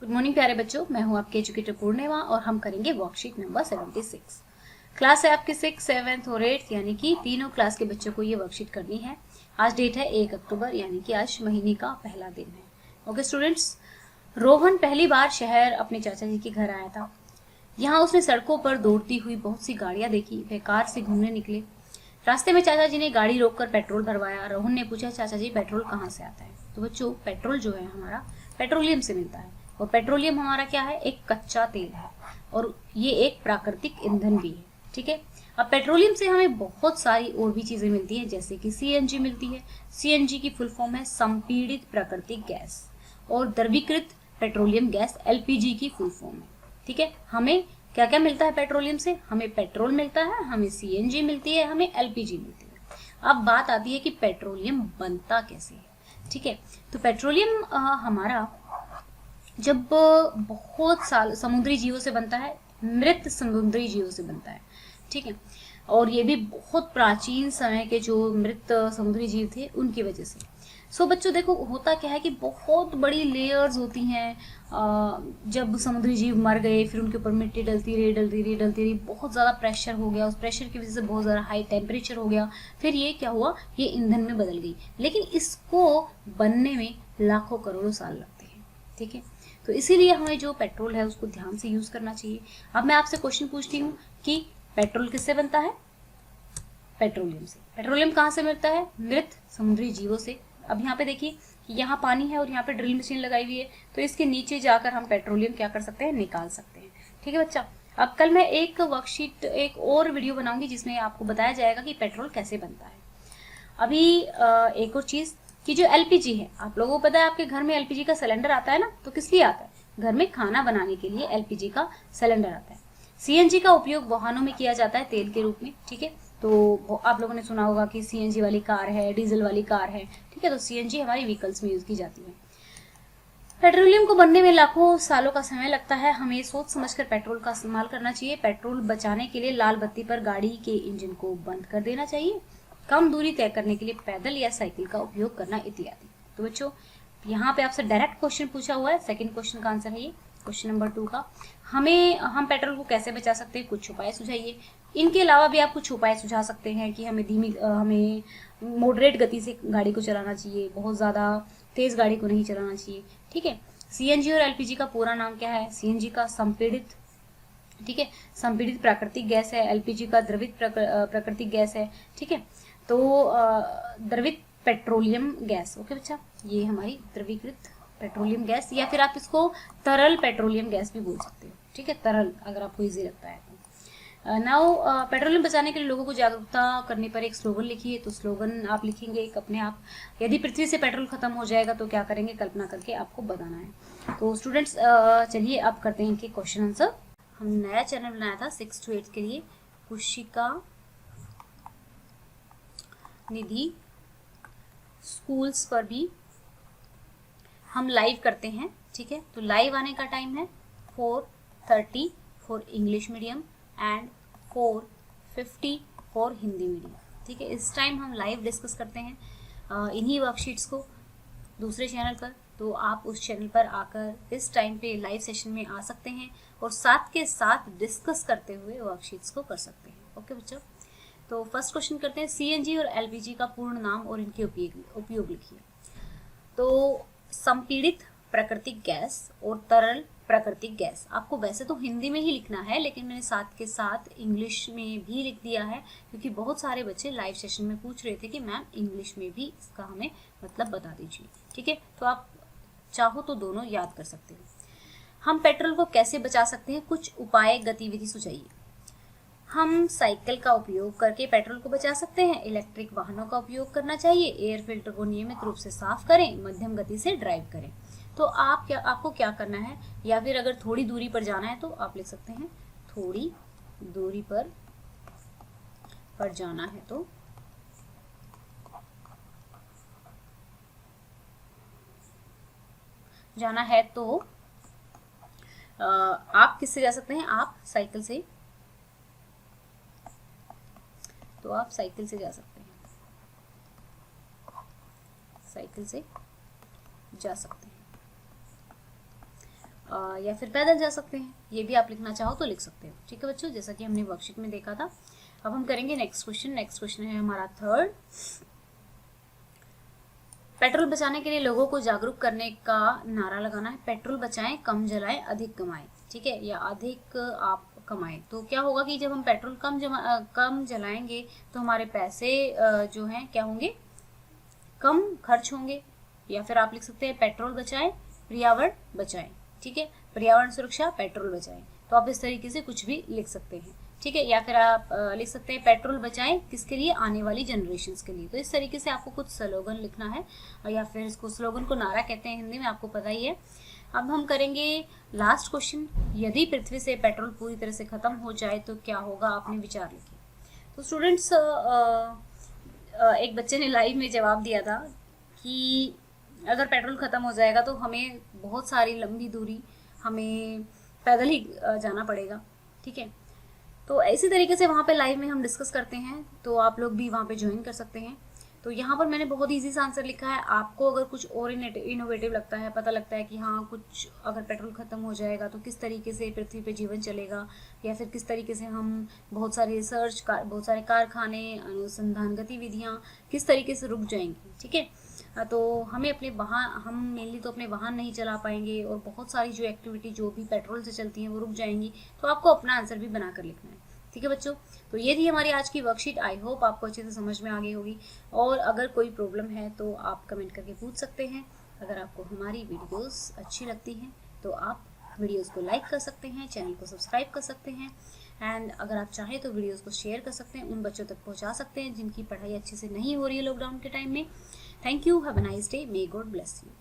Good morning प्यारे बच्चों, मैं हूं आपके एजुकेटर पूर्णिमा और हम करेंगे वर्कशीट नंबर 76। क्लास है आपकी 6, 7 और 8 यानी कि तीनों क्लास के बच्चों को ये वर्कशीट करनी है। आज डेट है 1 अक्टूबर यानी कि आज महीने का पहला दिन है। ओके स्टूडेंट्स, रोहन पहली बार शहर अपने चाचा जी के घर आया था। यहाँ उसने सड़कों पर दौड़ती हुई बहुत सी गाड़ियां देखी। वह कार से घूमने निकले। रास्ते में चाचा जी ने गाड़ी रोककर पेट्रोल भरवाया। रोहन ने पूछा, चाचा जी पेट्रोल कहाँ से आता है? तो बच्चों, पेट्रोल जो है हमारा पेट्रोलियम से मिलता है और पेट्रोलियम हमारा क्या है? एक कच्चा तेल है और ये एक प्राकृतिक ईंधन भी है। ठीक है। अब पेट्रोलियम से हमें बहुत सारी और भी चीजें मिलती हैं, जैसे कि सीएनजी मिलती है। सीएनजी की फुल फॉर्म है संपीड़ित प्राकृतिक गैस, और द्रवीकृत पेट्रोलियम गैस एलपीजी की फुल फॉर्म है। ठीक है। हमें क्या क्या मिलता है पेट्रोलियम से? हमें पेट्रोल मिलता है, हमें सीएनजी मिलती है, हमें एलपीजी मिलती है। अब बात आती है कि पेट्रोलियम बनता कैसे है। ठीक है। तो पेट्रोलियम हमारा जब बहुत साल समुद्री जीवों से बनता है, मृत समुद्री जीवों से बनता है। ठीक है। और ये भी बहुत प्राचीन समय के जो मृत समुद्री जीव थे उनकी वजह से। सो बच्चों देखो, होता क्या है कि बहुत बड़ी लेयर्स होती हैं। जब समुद्री जीव मर गए, फिर उनके ऊपर मिट्टी डलती रही, बहुत ज़्यादा प्रेशर हो गया। उस प्रेशर की वजह से बहुत ज़्यादा हाई टेम्परेचर हो गया। फिर ये क्या हुआ? ये ईंधन में बदल गई। लेकिन इसको बनने में लाखों करोड़ों साल लगते हैं। ठीक है। तो इसीलिए हमें जो पेट्रोल है उसको ध्यान से यूज करना चाहिए। अब मैं आपसे क्वेश्चन पूछती हूँ कि पेट्रोल किससे बनता है? पेट्रोलियम से। पेट्रोलियम कहाँ से मिलता है? मृत समुद्री जीवों से। अब यहाँ पे देखिए, यहाँ पानी है और यहाँ पे ड्रिल मशीन लगाई हुई है, तो इसके नीचे जाकर हम पेट्रोलियम क्या कर सकते हैं? निकाल सकते हैं। ठीक है बच्चा। अब कल मैं एक वर्कशीट, एक और वीडियो बनाऊंगी जिसमें आपको बताया जाएगा कि पेट्रोल कैसे बनता है। अभी एक और चीज कि जो एलपीजी है, आप लोगों को पता है आपके घर में एलपीजी का सिलेंडर आता है ना, तो किस लिए आता है? घर में खाना बनाने के लिए एलपीजी का सिलेंडर आता है। सीएनजी का उपयोग वाहनों में किया जाता है तेल के रूप में। ठीक है। तो आप लोगों ने सुना होगा कि सीएनजी वाली कार है, डीजल वाली कार है। ठीक है। तो सीएनजी हमारी व्हीकल्स में यूज की जाती है। पेट्रोलियम को बनने में लाखों सालों का समय लगता है। हमें सोच समझकर पेट्रोल का इस्तेमाल करना चाहिए। पेट्रोल बचाने के लिए लाल बत्ती पर गाड़ी के इंजन को बंद कर देना चाहिए। कम दूरी तय करने के लिए पैदल या साइकिल का उपयोग करना इत्यादि। तो बच्चों, यहाँ पे आपसे डायरेक्ट क्वेश्चन पूछा हुआ है। सेकंड क्वेश्चन का आंसर है ये, क्वेश्चन नंबर 2 का। हम पेट्रोल को कैसे बचा सकते हैं? कुछ उपाय सुझाइए। इनके अलावा भी आप कुछ उपाय सुझा सकते हैं कि हमें मॉडरेट गति से गाड़ी को चलाना चाहिए, बहुत ज़्यादा तेज़ गाड़ी को नहीं चलाना चाहिए। ठीक है। सीएनजी और एलपीजी का पूरा नाम क्या है? सीएनजी का संपीड़ित, ठीक है, संपीड़ित प्राकृतिक गैस है। एलपीजी का द्रवित प्राकृतिक गैस है। ठीक है। तो द्रवित पेट्रोलियम गैस। ओके बच्चा, ये हमारी द्रवीकृत पेट्रोलियम गैस, या फिर आप इसको तरल पेट्रोलियम गैस भी बोल सकते हो। ठीक है, तरल अगर आपको इजी लगता है तो। नाउ पेट्रोलियम बचाने के लिए लोगों को जागरूकता करने पर एक स्लोगन लिखिए। तो स्लोगन आप लिखेंगे एक अपने आप। यदि पृथ्वी से पेट्रोल खत्म हो जाएगा तो क्या करेंगे? कल्पना करके आपको बताना है। तो स्टूडेंट्स चलिए अब करते हैं इनके क्वेश्चन आंसर। हम नया चैनल बनाया था 6 to 8 के लिए, कुशिका निधि स्कूल्स पर भी हम लाइव करते हैं। ठीक है। तो लाइव आने का टाइम है 4:30 for English medium and 4:50 for Hindi medium. ठीक है। इस टाइम हम लाइव डिस्कस करते हैं इन्हीं वर्कशीट्स को दूसरे चैनल पर। तो आप उस चैनल पर आकर इस टाइम पे लाइव सेशन में आ सकते हैं और साथ के साथ डिस्कस करते हुए वर्कशीट्स को कर सकते हैं। ओके बच्चों, तो फर्स्ट क्वेश्चन करते हैं। सीएनजी और एलपीजी का पूर्ण नाम और इनके उपयोग लिखिए। तो संपीड़ित प्राकृतिक गैस और तरल प्राकृतिक गैस, आपको वैसे तो हिंदी में ही लिखना है, लेकिन मैंने साथ के साथ इंग्लिश में भी लिख दिया है, क्योंकि बहुत सारे बच्चे लाइव सेशन में पूछ रहे थे कि मैम इंग्लिश में भी इसका हमें मतलब बता दीजिए। ठीक है। तो आप चाहो तो दोनों याद कर सकते हो। हम पेट्रोल को कैसे बचा सकते हैं? कुछ उपाय गतिविधि सुझाइए। हम साइकिल का उपयोग करके पेट्रोल को बचा सकते हैं। इलेक्ट्रिक वाहनों का उपयोग करना चाहिए। एयर फिल्टर को नियमित रूप से साफ करें। मध्यम गति से ड्राइव करें। तो आपको क्या करना है, या फिर अगर थोड़ी दूरी पर जाना है तो आप लिख सकते हैं थोड़ी दूरी पर जाना है तो आप किससे जा सकते हैं? आप साइकिल से। तो आप साइकिल से जा सकते हैं, साइकिल से जा सकते हैं। या फिर पैदल जा सकते हैं, ये भी आप लिखना चाहो तो लिख सकते हो। ठीक है बच्चों, जैसा कि हमने वर्कशीट में देखा था। अब हम करेंगे नेक्स्ट क्वेश्चन। नेक्स्ट क्वेश्चन है हमारा थर्ड। पेट्रोल बचाने के लिए लोगों को जागरूक करने का नारा लगाना है। पेट्रोल बचाएं, कम जलाएं, अधिक कमाएं। ठीक है, या अधिक आप कमाएं। तो क्या होगा कि जब हम पेट्रोल कम जलाएंगे तो हमारे पैसे जो हैं क्या होंगे, कम खर्च होंगे। या फिर आप लिख सकते हैं पेट्रोल बचाएं, पर्यावरण बचाएं। ठीक है, पर्यावरण सुरक्षा, पेट्रोल बचाएं। तो आप इस तरीके से कुछ भी लिख सकते हैं। ठीक है, या फिर आप लिख सकते हैं पेट्रोल बचाएं किसके लिए, आने वाली जनरेशन्स के लिए। तो इस तरीके से आपको कुछ स्लोगन लिखना है, या फिर इसको स्लोगन को नारा कहते हैं हिंदी में, आपको पता ही है। अब हम करेंगे लास्ट क्वेश्चन। यदि पृथ्वी से पेट्रोल पूरी तरह से खत्म हो जाए तो क्या होगा, आपने विचार लिखे। तो स्टूडेंट्स, एक बच्चे ने लाइव में जवाब दिया था कि अगर पेट्रोल ख़त्म हो जाएगा तो हमें बहुत सारी लंबी दूरी हमें पैदल ही जाना पड़ेगा। ठीक है, तो इसी तरीके से वहाँ पे लाइव में हम डिस्कस करते हैं, तो आप लोग भी वहाँ पे ज्वाइन कर सकते हैं। तो यहाँ पर मैंने बहुत इजी सा आंसर लिखा है। आपको अगर कुछ और इनोवेटिव लगता है, पता लगता है कि हाँ कुछ अगर पेट्रोल ख़त्म हो जाएगा तो किस तरीके से पृथ्वी पे जीवन चलेगा, या फिर किस तरीके से हम बहुत सारे रिसर्च बहुत सारे कारखाने, अनुसंधान गतिविधियाँ किस तरीके से रुक जाएंगी। ठीक है, तो हम मेनली तो अपने वाहन नहीं चला पाएंगे, और बहुत सारी जो एक्टिविटी जो भी पेट्रोल से चलती हैं वो रुक जाएंगी। तो आपको अपना आंसर भी बना कर लिखना है। ठीक है बच्चों, तो ये थी हमारी आज की वर्कशीट। आई होप आपको अच्छे से समझ में आ गई होगी, और अगर कोई प्रॉब्लम है तो आप कमेंट करके पूछ सकते हैं। अगर आपको हमारी वीडियोस अच्छी लगती हैं तो आप वीडियोस को लाइक कर सकते हैं, चैनल को सब्सक्राइब कर सकते हैं, एंड अगर आप चाहें तो वीडियोस को शेयर कर सकते हैं, उन बच्चों तक पहुंचा सकते हैं जिनकी पढ़ाई अच्छे से नहीं हो रही है लॉकडाउन के टाइम में। Thank you, have a nice day, may God bless you.